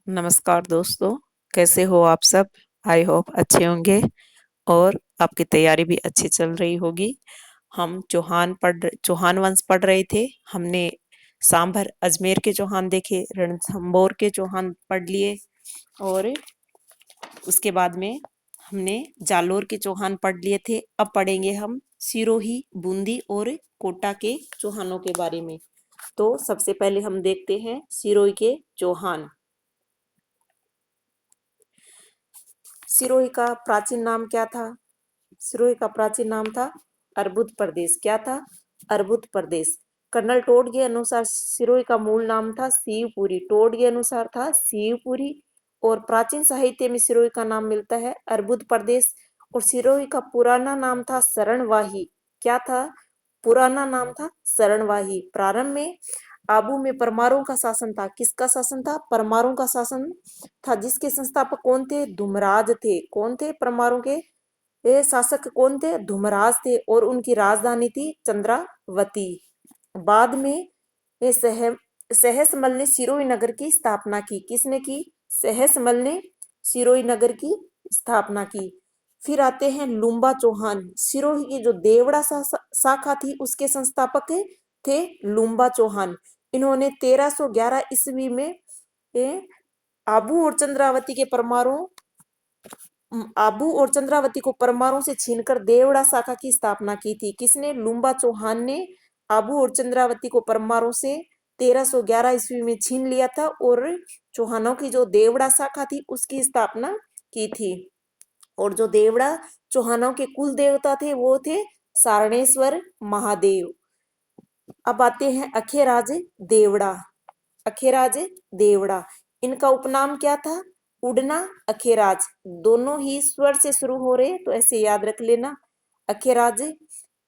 नमस्कार दोस्तों। कैसे हो आप सब? आई होप अच्छे होंगे और आपकी तैयारी भी अच्छी चल रही होगी। हम चौहान वंश पढ़ रहे थे। हमने सांभर अजमेर के चौहान देखे, रणथंभौर के चौहान पढ़ लिए और उसके बाद में हमने जालोर के चौहान पढ़ लिए थे। अब पढ़ेंगे हम सिरोही, बूंदी और कोटा के चौहानों के बारे में। तो सबसे पहले हम देखते हैं सिरोही के चौहान। सिरोही का प्राचीन नाम क्या था? सिरोही का प्राचीन नाम था अर्बुद प्रदेश। क्या था? अर्बुद प्रदेश। कर्नल टोड के अनुसार सिरोही का मूल नाम था शिवपुरी। टोड के अनुसार था शिवपुरी। और प्राचीन साहित्य में सिरोही का नाम मिलता है अर्बुद प्रदेश। और सिरोही का पुराना नाम था शरणवाही। क्या था? पुराना नाम था शरणवाही। प्रारंभ में आबू में परमारों का शासन था। किसका शासन था? परमारों का शासन था। जिसके संस्थापक कौन थे? धुमराज थे। कौन थे परमारों के? ये शासक कौन थे? धुमराज थे। और उनकी राजधानी थी चंद्रावती। बाद में ये सहसमल ने सिरोही नगर की स्थापना की। किसने की? सहसमल ने सिरोही नगर की स्थापना की। फिर आते हैं लुम्बा चौहान। सिरोही की जो देवड़ा शाखा थी उसके संस्थापक थे लुम्बा चौहान। इन्होंने 1311 ईस्वी में आबू और चंद्रावती के परमारों आबू और चंद्रावती को परमारों से छीनकर देवड़ा शाखा की स्थापना की थी। किसने? लुम्बा चौहान ने आबू और चंद्रावती को परमारों से 1311 ईस्वी में छीन लिया था और चौहानों की जो देवड़ा शाखा थी उसकी स्थापना की थी। और जो देवड़ा चौहानों के कुल देवता थे वो थे सारणेश्वर महादेव। अब आते हैं अखेराज देवड़ा। अखेराज देवड़ा, इनका उपनाम क्या था? उड़ना अखेराज। दोनों ही स्वर से शुरू हो रहे तो ऐसे याद रख लेना। अखेराज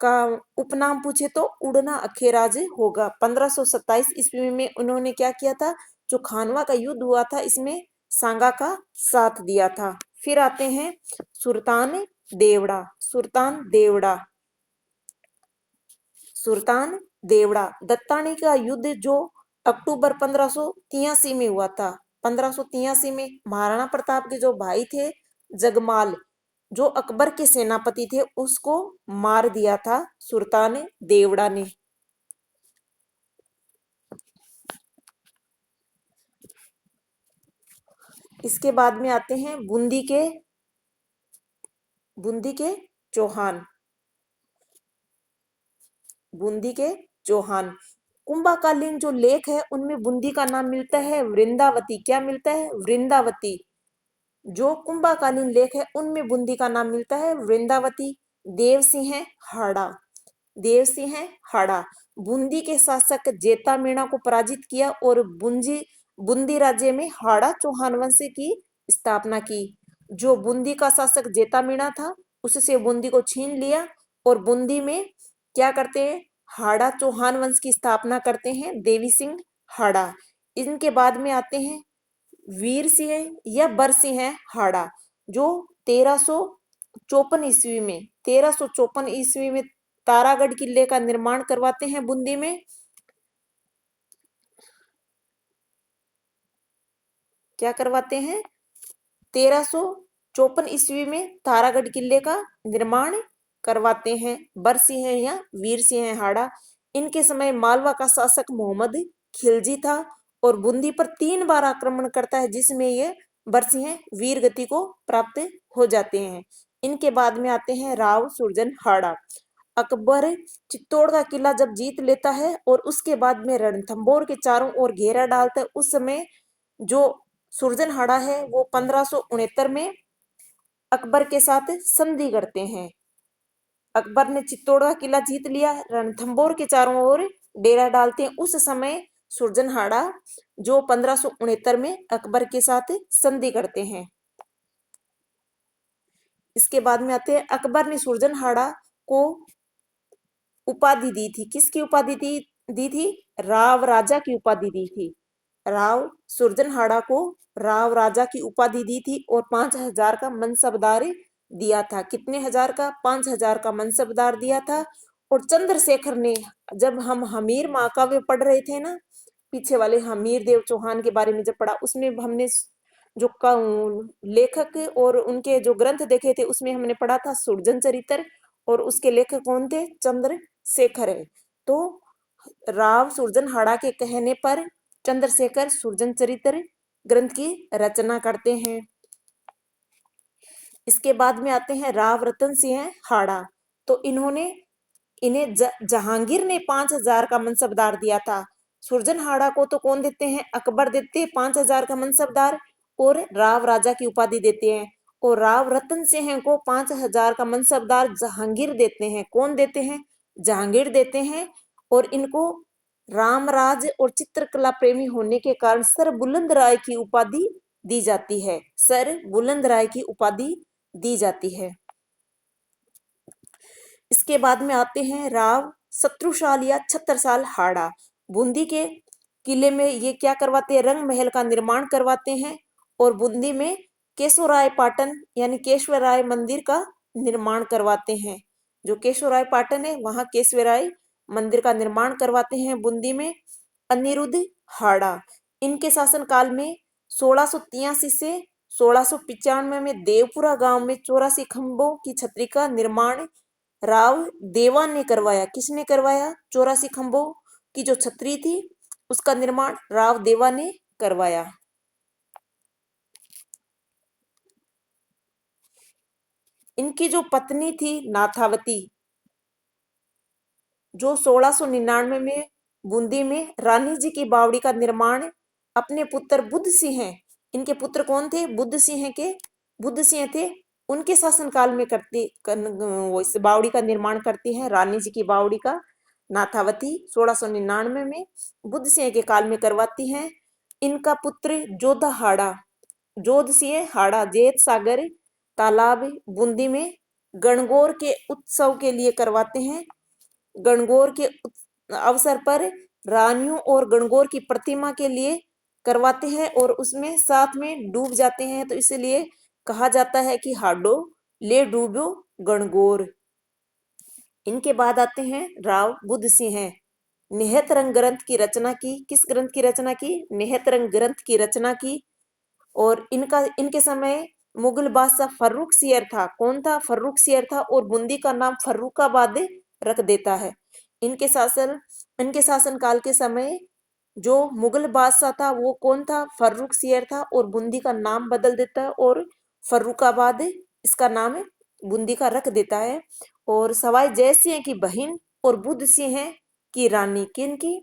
का उपनाम पूछे तो उड़ना अखेराज होगा। 1527 ईस्वी में उन्होंने क्या किया था? जो खानवा का युद्ध हुआ था इसमें सांगा का साथ दिया था। फिर आते हैं सुल्तान देवड़ा। सुल्तान देवड़ा, सुल्तान देवड़ा दत्तानी का युद्ध जो अक्टूबर 1583 में हुआ था। 1583 में महाराणा प्रताप के जो भाई थे जगमाल, जो अकबर के सेनापति थे, उसको मार दिया था सुल्तान देवड़ा ने। इसके बाद में आते हैं बूंदी के चौहान। बूंदी के चौहान कुंभकालीन जो लेख है उनमें बूंदी का नाम मिलता है वृंदावती। क्या मिलता है? वृंदावती। जो कुंभकालीन लेख है उनमें बूंदी का नाम मिलता है वृंदावती। देवसिंह हाड़ा। देवसिंह हाड़ा बूंदी के शासक जेता मीणा को पराजित किया और बूंदी राज्य में हाड़ा चौहान वंश की स्थापना की। जो बूंदी का शासक जेता मीणा था उससे बूंदी को छीन लिया और बूंदी में क्या करते हैं? हाड़ा चौहान वंश की स्थापना करते हैं देवी सिंह हाड़ा। इनके बाद में आते हैं वीर सिंह या बरसिंह हाड़ा, जो 1354 ईस्वी में तारागढ़ किले का निर्माण करवाते हैं बूंदी में। क्या करवाते हैं? 1354 ईस्वी में तारागढ़ किले का निर्माण करवाते हैं बरसिंह या वीर सिंह हाड़ा। इनके समय मालवा का शासक मोहम्मद खिलजी था और बूंदी पर 3 बार आक्रमण करता है जिसमें ये बरसिंह वीर गति को प्राप्त हो जाते हैं। इनके बाद में आते हैं राव सुरजन हाड़ा। अकबर चित्तौड़ का किला जब जीत लेता है और उसके बाद में रणथंभौर के चारों ओर घेरा डालता है, उस समय जो सुरजनहाड़ा है वो 1569 में अकबर के साथ संधि करते हैं। अकबर ने चित्तौड़ का किला जीत लिया, रणथंभौर के चारों ओर डेरा डालते हैं। उस समय सुरजनहाड़ा जो 1569 में अकबर के साथ संधि करते हैं। इसके बाद में आते हैं अकबर ने सुरजनहाड़ा को उपाधि दी थी। किसकी उपाधि दी थी? राव राजा की उपाधि दी थी। राव सुरजनहाड़ा को राव राजा की उपाधि दी थी और 5000 का मनसबदार दिया था। कितने हजार का? 5000 का मनसबदार दिया था। और चंद्रशेखर ने, जब हम हमीर महाकाव्य पढ़ रहे थे ना, पीछे वाले हमीर देव चौहान के बारे में जब पढ़ा, उसमें हमने जो लेखक और उनके जो ग्रंथ देखे थे, उसमें हमने पढ़ा था सुरजन चरित्र, और उसके लेखक कौन थे? चंद्रशेखर है। तो राव सुरजनहाड़ा के कहने पर चंद्रशेखर सुरजन चरित्र ग्रंथ की रचना करते हैं। इसके बाद में आते हैं राव रतन सिंह हाड़ा। तो इन्हें जहांगीर ने 5,000 का मनसबदार दिया था। सुरजनहाड़ा को तो कौन देते हैं? अकबर देते हैं 5,000 का मनसबदार और राव राजा की उपाधि देते हैं। और राव रतन सिंह को 5,000 का मनसबदार जहांगीर देते हैं। कौन देते हैं? जहांगीर देते हैं। और इनको रामराज और चित्रकला प्रेमी होने के कारण सर बुलंद राय की उपाधि दी जाती है। सर बुलंद राय की उपाधि दी जाती है। इसके बाद में आते हैं राव शत्रुशाल या छत्रसाल हाड़ा। बूंदी के किले में ये क्या करवाते हैं? रंग महल का निर्माण करवाते हैं। और बूंदी में केशवराय पाटन यानी केशवराय मंदिर का निर्माण करवाते हैं। जो केशवराय पाटन है, वहां केशवराय मंदिर का निर्माण करवाते हैं बूंदी में। अनिरुद्ध हाड़ा, इनके शासन काल में 1683 से 1695 में देवपुरा गांव में 84 खंभों की छतरी का निर्माण राव देवा ने करवाया। किसने करवाया? 84 खंभों की जो छतरी थी, उसका निर्माण राव देवा ने करवाया। इनकी जो पत्नी थी नाथावती, जो 1699 में बूंदी में रानी जी की बावड़ी का निर्माण अपने पुत्र बुद्ध सिंह, इनके पुत्र कौन थे? बुद्ध सिंह थे, उनके शासनकाल में वो इस बावड़ी का निर्माण करती है, रानी जी की बावड़ी का। नाथावती 1699 में बुद्ध सिंह के काल में करवाती हैं। इनका पुत्र जोध सिंह हाड़ा जेत सागर तालाब बूंदी में गणगौर के उत्सव के लिए करवाते हैं। गणगौर के अवसर पर रानियों और गणगौर की प्रतिमा के लिए करवाते हैं और उसमें साथ में डूब जाते हैं, तो इसलिए कहा जाता है कि हाडो ले डूबो गणगौर। इनके बाद आते हैं राव बुद्ध सिंह। निहत रंग ग्रंथ की रचना की। किस ग्रंथ की रचना की? निहत रंग ग्रंथ की रचना की। और इनके समय मुगल बादशाह फर्रुख सियर था। कौन था? फर्रुख सियर था, और बूंदी का नाम फर्रुखाबाद रख देता है। इनके शासन काल के समय जो मुगल बादशाह था वो कौन था? फर्रुख सियर था, और बूंदी का नाम बदल देता है और फर्रुखाबाद इसका नाम बूंदी का रख देता है। और सवाई जय सिंह की बहन और बुद्ध सिंह की रानी, किन की?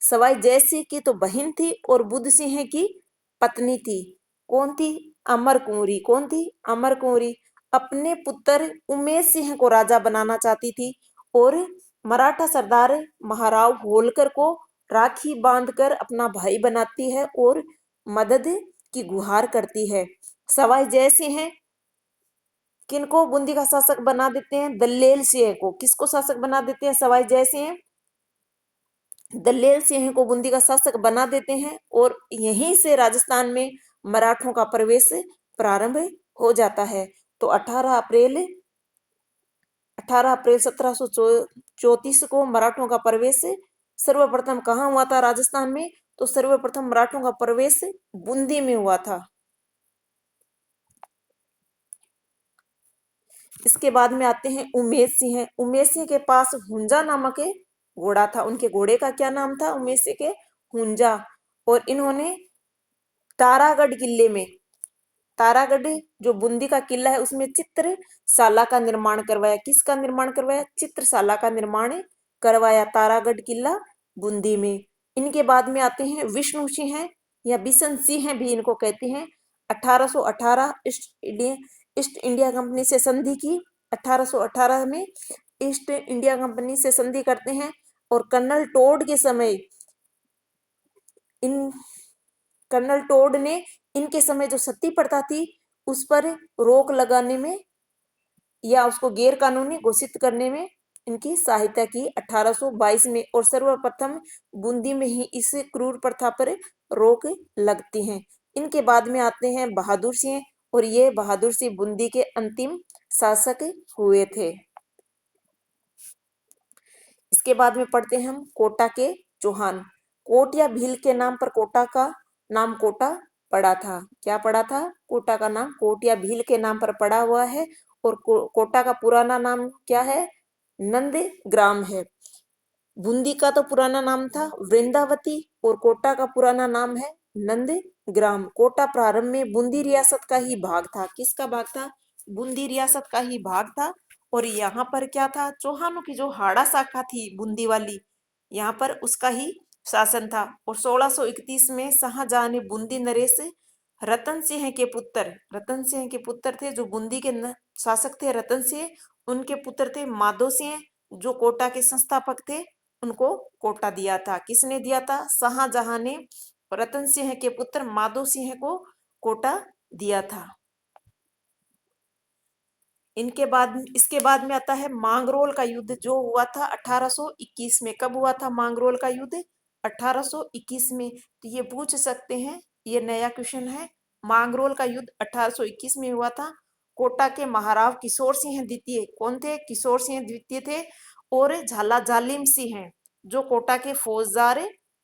सवाई जय सिंह की तो बहन थी और बुद्ध सिंह की पत्नी थी। कौन थी? अमर कुंवरी। कौन थी? अमर कुंवरी अपने पुत्र उमेश सिंह को राजा बनाना चाहती थी और मराठा सरदार महाराव होलकर को राखी बांधकर अपना भाई बनाती है और मदद की गुहार करती है। सवाई जय सिंह किनको बूंदी का शासक बना देते हैं? दल्लेल सिंह को। किसको शासक बना देते हैं? सवाई जय सिंह दल्लेल सिंह को बूंदी का शासक बना देते हैं और यहीं से राजस्थान में मराठों का प्रवेश प्रारंभ हो जाता है। तो 18 अप्रैल 1734 को मराठों का प्रवेश सर्वप्रथम कहाँ हुआ था? राजस्थान में। तो सर्वप्रथम मराठों का प्रवेश बूंदी में हुआ था। इसके बाद में आते हैं उमेश सिंह। उमेश सिंह के पास हुंजा नामक घोड़ा था। उनके घोड़े का क्या नाम था? उमेश सिंह के हुंजा। और इन्होंने तारागढ़ किले में, तारागढ़ जो बूंदी का किला है, उसमें चित्रशाला का निर्माण करवाया। किसका निर्माण करवाया? चित्रशाला का निर्माण करवाया तारागढ़ किला बूंदी में। इनके बाद में आते हैं विष्णु सिंह या बिशन सिंह भी इनको कहते हैं। 1818 ईस्ट इंडिया कंपनी से संधि की। 1818 में ईस्ट इंडिया कंपनी से संधि करते हैं और कर्नल टोड के समय कर्नल टोड ने इनके समय जो सती प्रथा थी उस पर रोक लगाने में या उसको गैर कानूनी घोषित करने में इनकी सहायता की 1822 में। और सर्वप्रथम बूंदी में ही इस क्रूर प्रथा पर रोक लगती है। इनके बाद में आते हैं बहादुर सिंह और ये बहादुर सिंह बूंदी के अंतिम शासक हुए थे। इसके बाद में पढ़ते हैं हम कोटा के चौहान। कोट या भील के नाम पर कोटा का नाम कोटा पड़ा था। क्या पड़ा था? कोटा का नाम कोट या भील के नाम पर पड़ा हुआ है। और कोटा का पुराना नाम क्या है? नंदग्राम है। बूंदी का तो पुराना नाम था वृंदावती और कोटा का पुराना नाम है नंदग्राम। कोटा प्रारंभ में बूंदी रियासत का ही भाग था। किसका भाग था? बूंदी रियासत का ही भाग था। और यहाँ पर क्या था? चौहानों की जो हाड़ा शाखा थी बूंदी वाली, यहाँ पर उसका ही शासन था। और 1631 में शाहजहां ने बूंदी नरेश रतन सिंह के पुत्र, रतन सिंह के पुत्र थे जो बूंदी के शासक थे, रतन सिंह, उनके पुत्र थे माधो सिंह जो कोटा के संस्थापक थे, उनको कोटा दिया था। किसने दिया था? शाहजहां ने रतन सिंह के पुत्र माधो सिंह को कोटा दिया था। इसके बाद में आता है मांगरोल का युद्ध जो हुआ था 1821 में। कब हुआ था मांगरोल का युद्ध? 1821 में। तो ये पूछ सकते हैं, ये नया क्वेश्चन है। मांगरोल का युद्ध 1821 में हुआ था। कोटा के महाराव किशोर सिंह द्वितीय, कौन थे? किशोर सिंह द्वितीय थे। और झाला जालिम सिंह जो कोटा के फौजदार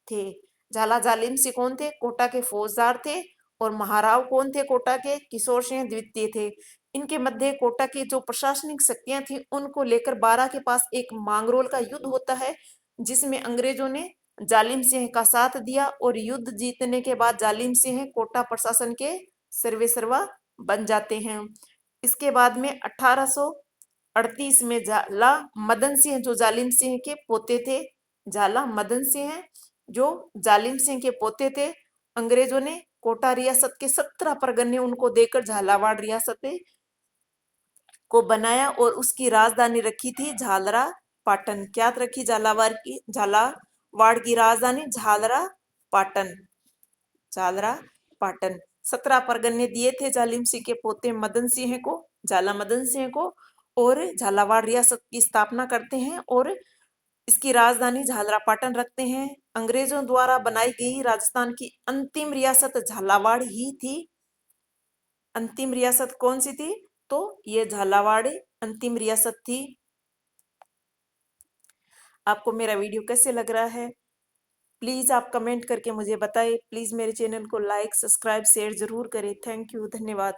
थे। झाला जालिम सिंह कौन थे? कोटा के फौजदार थे। और महाराव कौन थे कोटा के? किशोर सिंह द्वितीय थे। इनके मध्य कोटा की जो प्रशासनिक शक्तियां थी उनको लेकर बारा के पास एक मांगरोल का युद्ध होता है, जिसमें अंग्रेजों ने जालिम सिंह का साथ दिया। और युद्ध जीतने के बाद जालिम सिंह कोटा प्रशासन के सर्वेसर्वा बन जाते हैं। इसके बाद में 1838 में झाला मदन सिंह जो जालिम सिंह के पोते थे, झाला मदन सिंह जो जालिम सिंह के पोते थे, अंग्रेजों ने कोटा रियासत के 17 परगने उनको देकर झालावाड़ रियासत को बनाया और उसकी राजधानी रखी थी झालरा पाटन। क्या रखी? झालावाड़ की राजधानी झालरा पाटन, झालरा पाटन। 17 परगने दिए थे जालिम सिंह के पोते मदन सिंह को, झाला मदन सिंह को, और झालावाड़ रियासत की स्थापना करते हैं और इसकी राजधानी झालरा पाटन रखते हैं। अंग्रेजों द्वारा बनाई गई राजस्थान की अंतिम रियासत झालावाड़ ही थी। अंतिम रियासत कौन सी थी? तो ये झालावाड़ अंतिम रियासत थी। आपको मेरा वीडियो कैसे लग रहा है प्लीज आप कमेंट करके मुझे बताएं। प्लीज मेरे चैनल को लाइक, सब्सक्राइब, शेयर जरूर करें। थैंक यू, धन्यवाद।